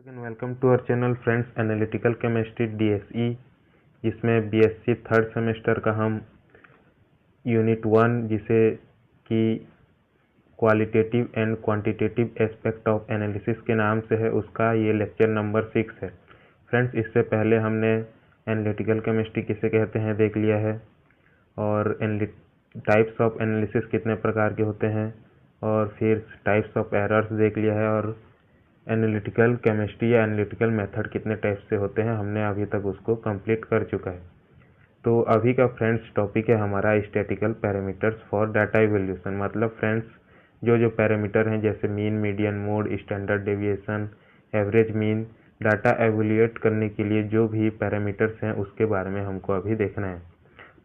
Again welcome to our channel friends analytical chemistry DSE, जिसमें BSc third semester का हम unit 1 जिसे कि qualitative and quantitative aspect of analysis के नाम से है, उसका ये लेक्चर नंबर 6 है। फ्रेंड्स, इससे पहले हमने एनालिटिकल केमिस्ट्री किसे कहते हैं देख लिया है, और टाइप्स ऑफ एनालिसिस कितने प्रकार के होते हैं, और फिर टाइप्स ऑफ एरर्स देख लिया है, और एनालिटिकल केमिस्ट्री या एनालिटिकल मेथड कितने टाइप से होते हैं हमने अभी तक उसको कंप्लीट कर चुका है। तो अभी का फ्रेंड्स टॉपिक है हमारा statical parameters for data evolution. मतलब फ्रेंड्स, जो पैरामीटर हैं जैसे mean, median, mode, standard deviation, average mean, data evaluate करने के लिए जो भी पैरामीटर्स हैं उसके बारे में हमको अभी देखना है।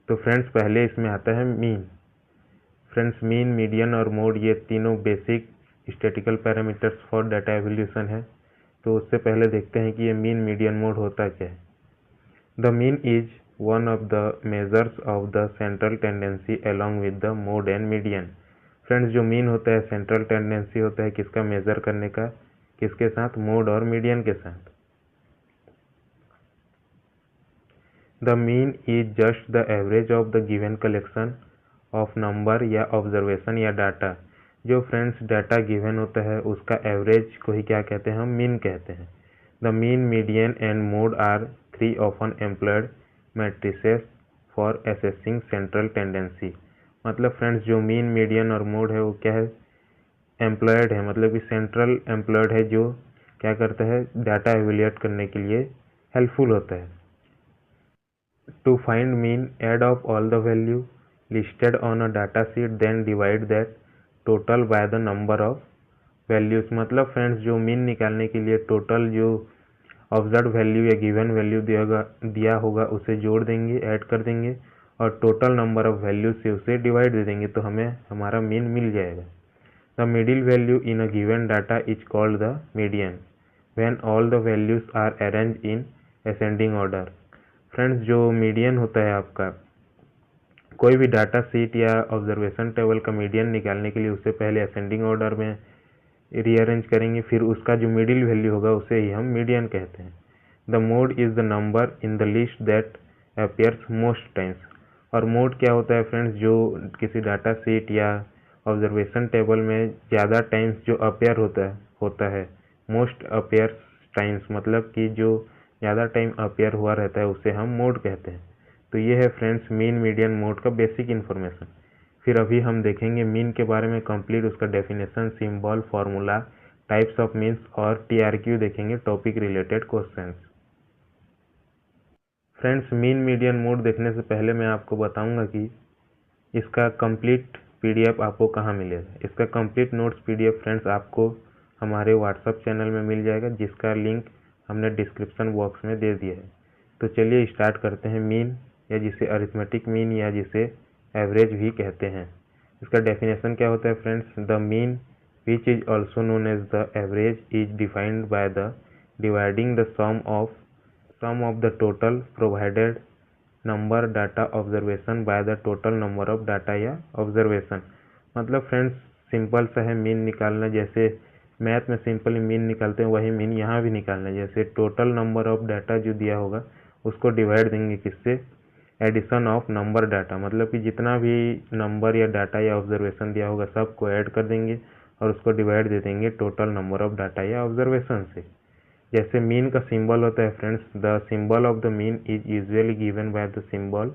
तो फ्रेंड्स, पहले इसमें आता है मीन। फ्रेंड्स, मीन, मीडियन और मोड ये तीनों basic statistical parameters for data evolution है। तो उससे पहले देखते हैं कि ये मीन, मीडियन, मोड होता क्या है। The mean is one of the measures of the central tendency along with the mode and median. Friends, जो मीन होता है सेंट्रल टेंडेंसी होता है किसका मेजर करने का, किसके साथ, मोड और मीडियन के साथ। The mean is just the average of the given collection of number या ऑब्जर्वेशन या डाटा। जो फ्रेंड्स डाटा गिवन होता है उसका एवरेज को ही क्या कहते हैं, हम मीन कहते हैं। The mean, median and mode are three often employed matrices for assessing central tendency. मतलब फ्रेंड्स, जो मीन, मीडियन और मोड है वो क्या है, एम्प्लॉयड है, मतलब कि सेंट्रल एम्प्लॉयड है, जो क्या करता है, डाटा एवेल्यूएट करने के लिए हेल्पफुल होता है। To find mean, add of all the value listed on a data sheet, then divide that total by the number of values। मतलब फ्रेंड्स, जो मीन निकालने के लिए टोटल जो ऑब्जर्व वैल्यू या गिवन वैल्यू दिया होगा उसे जोड़ देंगे, ऐड कर देंगे, और टोटल नंबर ऑफ वैल्यू से उसे डिवाइड दे देंगे, तो हमें हमारा मीन मिल जाएगा। The middle value in a given data is called the median when all the values are arrange in ascending order. Friends, जो मीडियन होता है आपका, कोई भी डाटा सीट या ऑब्जर्वेशन टेबल का मीडियन निकालने के लिए उसे पहले असेंडिंग ऑर्डर में रीअरेंज करेंगे, फिर उसका जो मिडिल वैल्यू होगा उसे ही हम मीडियन कहते हैं। The mode is the number in the list that appears most times. और मोड क्या होता है फ्रेंड्स, जो किसी डाटा सीट या ऑब्जर्वेशन टेबल में ज़्यादा टाइम्स जो अपीयर होता है मोस्ट अपीयर्स टाइम्स, मतलब कि जो ज़्यादा टाइम अपीयर हुआ रहता है उसे हम मोड कहते हैं। तो ये है फ्रेंड्स मीन, मीडियन, मोड का बेसिक इन्फॉर्मेशन। फिर अभी हम देखेंगे मीन के बारे में कंप्लीट, उसका definition, symbol, formula, types of means और TRQ देखेंगे, topic related questions. Friends, mean, median, mode देखने से पहले मैं आपको बताऊंगा कि इसका कंप्लीट PDF आपको कहाँ मिलेगा। इसका कंप्लीट नोट्स PDF फ्रेंड्स आपको हमारे व्हाट्सएप चैनल में मिल जाएगा, जिसका लिंक हमने डिस्क्रिप्शन बॉक्स में दे दिया है। तो चलिए स्टार्ट करते हैं। मीन, या जिसे अरिथमेटिक मीन या जिसे एवरेज भी कहते हैं, इसका डेफिनेशन क्या होता है friends. The mean which is also known as the average is defined by the dividing the sum of the total provided number data observation by the total number of data या observation. मतलब friends, simple सा है mean निकालना, जैसे math में simply mean निकालते हैं वही मीन यहाँ भी निकालना है। जैसे टोटल नंबर ऑफ डाटा जो दिया होगा उसको डिवाइड देंगे किससे, एडिशन ऑफ नंबर डाटा, मतलब कि जितना भी नंबर या डाटा या ऑब्जर्वेशन दिया होगा सबको ऐड कर देंगे और उसको डिवाइड दे देंगे टोटल नंबर ऑफ डाटा या ऑब्जर्वेशन से। जैसे मीन का सिंबल होता है friends, the symbol of the mean is usually given by the symbol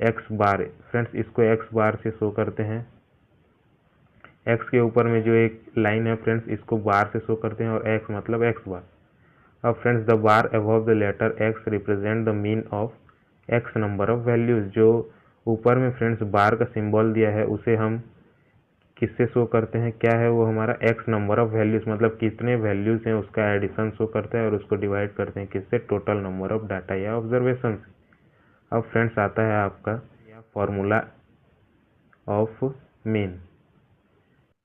x bar. Friends, इसको एक्स बार से शो करते हैं। एक्स के ऊपर में जो एक लाइन है फ्रेंड्स, इसको बार से शो करते हैं, और एक्स मतलब एक्स बार। अब friends, the bar above the letter x represent the mean of x number of values. जो ऊपर में फ्रेंड्स बार का सिंबल दिया है उसे हम किससे शो करते हैं, क्या है वो, हमारा एक्स नंबर ऑफ वैल्यूज, मतलब कितने वैल्यूज हैं उसका एडिशन शो करता है, और उसको डिवाइड करते हैं किससे, टोटल नंबर ऑफ डाटा या ऑब्जर्वेशन से। अब फ्रेंड्स आता है आपका फॉर्मूला ऑफ मीन।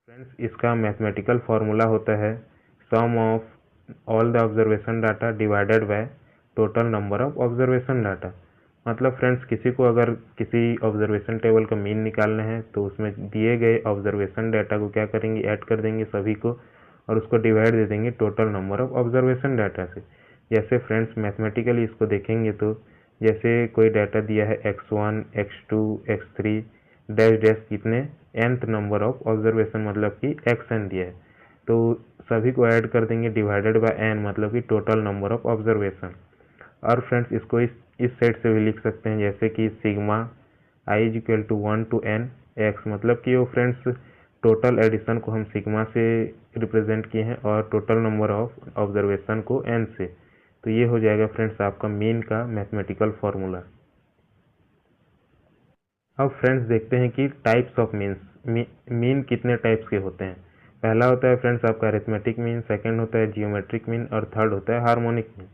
फ्रेंड्स, इसका मैथमेटिकल फॉर्मूला होता है sum of all the observation data divided by total number of observation data. मतलब फ्रेंड्स, किसी को अगर किसी ऑब्जर्वेशन टेबल का मीन निकालना है तो उसमें दिए गए ऑब्जर्वेशन डाटा को क्या करेंगे, ऐड कर देंगे सभी को, और उसको डिवाइड दे देंगे total number of observation data से। जैसे फ्रेंड्स मैथमेटिकली इसको देखेंगे तो जैसे कोई डाटा दिया है x1, x2, x3 dash dash कितने nth नंबर ऑफ ऑब्जर्वेशन मतलब कि xn दिया है, तो सभी को ऐड कर देंगे डिवाइडेड बाय n मतलब कि टोटल नंबर ऑफ ऑब्जर्वेशन। और फ्रेंड्स इसको इस सेट से भी लिख सकते हैं जैसे कि sigma i is equal to 1 to n x, मतलब कि वो फ्रेंड्स टोटल एडिशन को हम सिग्मा से रिप्रेजेंट किए हैं और टोटल नंबर ऑफ ऑब्जर्वेशन को n से। तो ये हो जाएगा फ्रेंड्स आपका मीन का मैथमेटिकल फॉर्मूला। अब फ्रेंड्स देखते हैं कि टाइप्स ऑफ मीन्स, मीन कितने टाइप्स के होते हैं। पहला होता है फ्रेंड्स आपका अरिथमेटिक मीन, सेकंड होता है जियोमेट्रिक मीन और थर्ड होता है harmonic mean.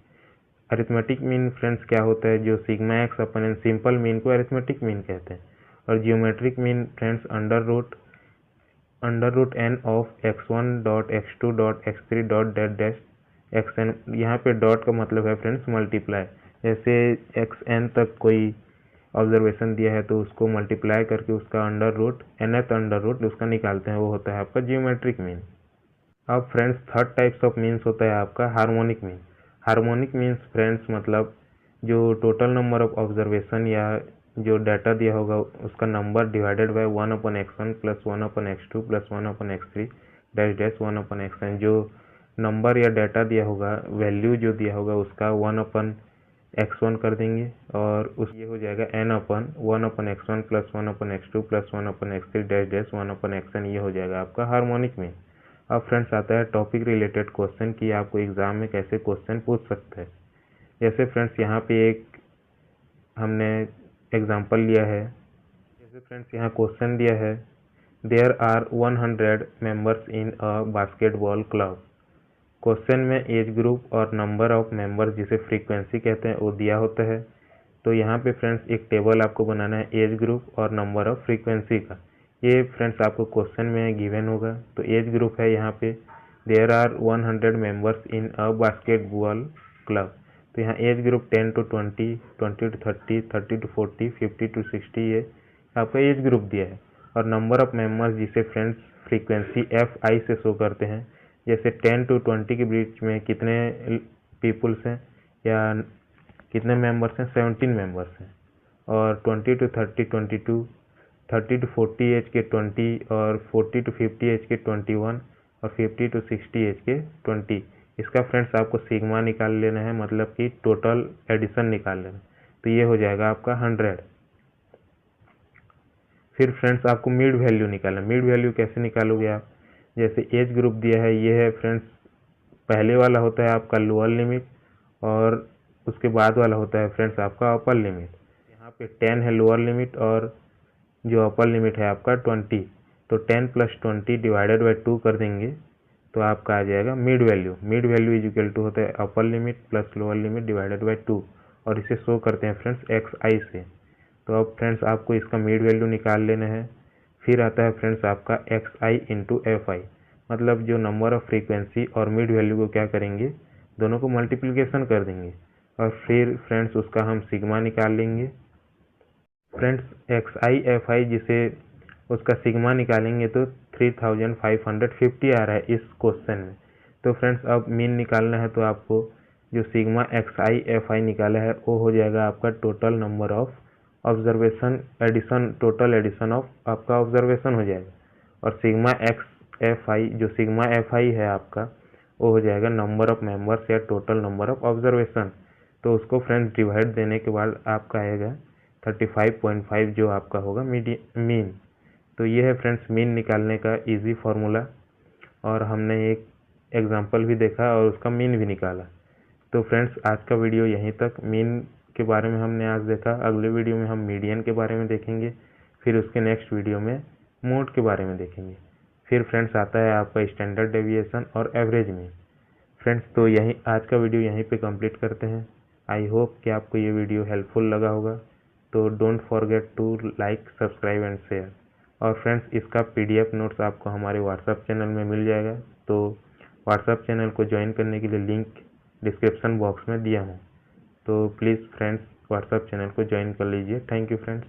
Arithmetic mean friends क्या होता है, जो sigma x upon n simple mean को अरिथमेटिक मीन कहते हैं। और geometric mean friends under root n of x1 dot x2 dot x3 dot dot dash xn। यहाँ पे डॉट का मतलब है फ्रेंड्स मल्टीप्लाई, जैसे xn तक कोई ऑब्जर्वेशन दिया है तो उसको मल्टीप्लाई करके उसका under root nth under root उसका निकालते हैं, वो होता है आपका जियोमेट्रिक मीन। अब friends third types of means होता है आपका harmonic mean. Harmonic means friends मतलब जो टोटल नंबर ऑफ ऑब्जर्वेशन या जो डाटा दिया होगा उसका number divided by 1/x1 plus 1/x2 plus 1/x3 dash dash 1/xn। जो नंबर या डाटा दिया होगा, वैल्यू जो दिया होगा उसका 1/x1 कर देंगे और उस ये हो जाएगा n/1/x1 plus 1/x2 plus 1/x3 dash dash 1/xn। ये हो जाएगा आपका हार्मोनिक मीन। अब फ्रेंड्स आता है टॉपिक रिलेटेड क्वेश्चन कि आपको एग्जाम में कैसे क्वेश्चन पूछ सकते हैं। जैसे फ्रेंड्स यहाँ पे एक हमने एग्जांपल लिया है, जैसे फ्रेंड्स यहाँ क्वेश्चन दिया है there are 100 members in a basketball club. Question में एज ग्रुप और नंबर ऑफ मेंबर्स जिसे फ्रीक्वेंसी कहते हैं वो दिया होता है। तो यहाँ पे फ्रेंड्स एक टेबल आपको बनाना है एज ग्रुप और नंबर ऑफ फ्रीक्वेंसी का। ये फ्रेंड्स आपको क्वेश्चन में गिवन होगा। तो एज ग्रुप है यहाँ पे there are 100 members in a basketball club. तो यहाँ age group 10 to 20, 20 to 30, 30 to 40, 50 to 60 ये आपका एज ग्रुप दिया है। और नंबर ऑफ मेंबर्स जिसे फ्रेंड्स फ्रीक्वेंसी FI से शो करते हैं, जैसे 10 to 20 के बीच में कितने पीपुल्स हैं या कितने मेंबर्स हैं, 17 मेंबर्स हैं। और 20 to 30 22, 30 to 40 एज के 20 और 40 to 50 एज के 21 और 50 to 60 एज के 20। इसका फ्रेंड्स आपको सिग्मा निकाल लेना है, मतलब कि टोटल एडिशन निकाल लेना। तो ये हो जाएगा आपका 100। फिर फ्रेंड्स आपको मिड वैल्यू निकालना। मिड वैल्यू कैसे निकालोगे आप, जैसे एज ग्रुप दिया है, ये है फ्रेंड्स पहले वाला होता है आपका लोअर लिमिट और उसके बाद वाला होता है फ्रेंड्स आपका अपर लिमिट। यहाँ पे 10 है लोअर लिमिट और जो अपर लिमिट है आपका 20। तो 10 + 20 डिवाइडेड बाई 2 कर देंगे तो आपका आ जाएगा mid value. Mid value is equal to होता है upper limit plus lower limit divided by 2 और इसे शो करते हैं फ्रेंड्स XI से। तो अब फ्रेंड्स आपको इसका मिड वैल्यू निकाल लेना है। फिर आता है फ्रेंड्स आपका XI इंटू FI, मतलब जो नंबर ऑफ फ्रीक्वेंसी और मिड वैल्यू को क्या करेंगे, दोनों को मल्टीप्लिकेशन कर देंगे और फिर फ्रेंड्स उसका हम सिग्मा निकाल लेंगे। फ्रेंड्स XI FI जिसे उसका सिग्मा निकालेंगे तो 3550 आ रहा है इस क्वेश्चन में। तो फ्रेंड्स अब मीन निकालना है तो आपको जो सिग्मा XI FI निकाला है वो हो जाएगा आपका total number of observation addition, total addition of आपका ऑब्जर्वेशन हो जाएगा। और सिग्मा XFI जो सिग्मा FI है आपका वो हो जाएगा नंबर ऑफ मेंबर्स या टोटल नंबर ऑफ ऑब्जर्वेशन। तो उसको फ्रेंड्स डिवाइड देने के बाद आपका आएगा 35.5 जो आपका होगा मीन। तो ये है फ्रेंड्स मीन निकालने का इजी फार्मूला और हमने एक एग्जांपल भी देखा और उसका मीन भी निकाला। तो फ्रेंड्स आज का वीडियो यहीं तक। मीन के बारे में हमने आज देखा, अगले वीडियो में हम मीडियन के बारे में देखेंगे, फिर उसके नेक्स्ट वीडियो में मोड के बारे में देखेंगे। फिर फ्रेंड्स आता है आपका स्टैंडर्ड डेविएशन और एवरेज मीन। फ्रेंड्स तो यही आज का वीडियो यहीं पे कंप्लीट करते हैं। आई होप कि आपको ये वीडियो हेल्पफुल लगा होगा। तो don't forget to like, subscribe and share. और फ्रेंड्स इसका PDF नोट्स आपको हमारे व्हाट्सएप चैनल में मिल जाएगा। तो व्हाट्सएप चैनल को ज्वाइन करने के लिए लिंक डिस्क्रिप्शन बॉक्स में दिया हूँ। तो प्लीज़ फ्रेंड्स व्हाट्सएप चैनल को ज्वाइन कर लीजिए। Thank you friends.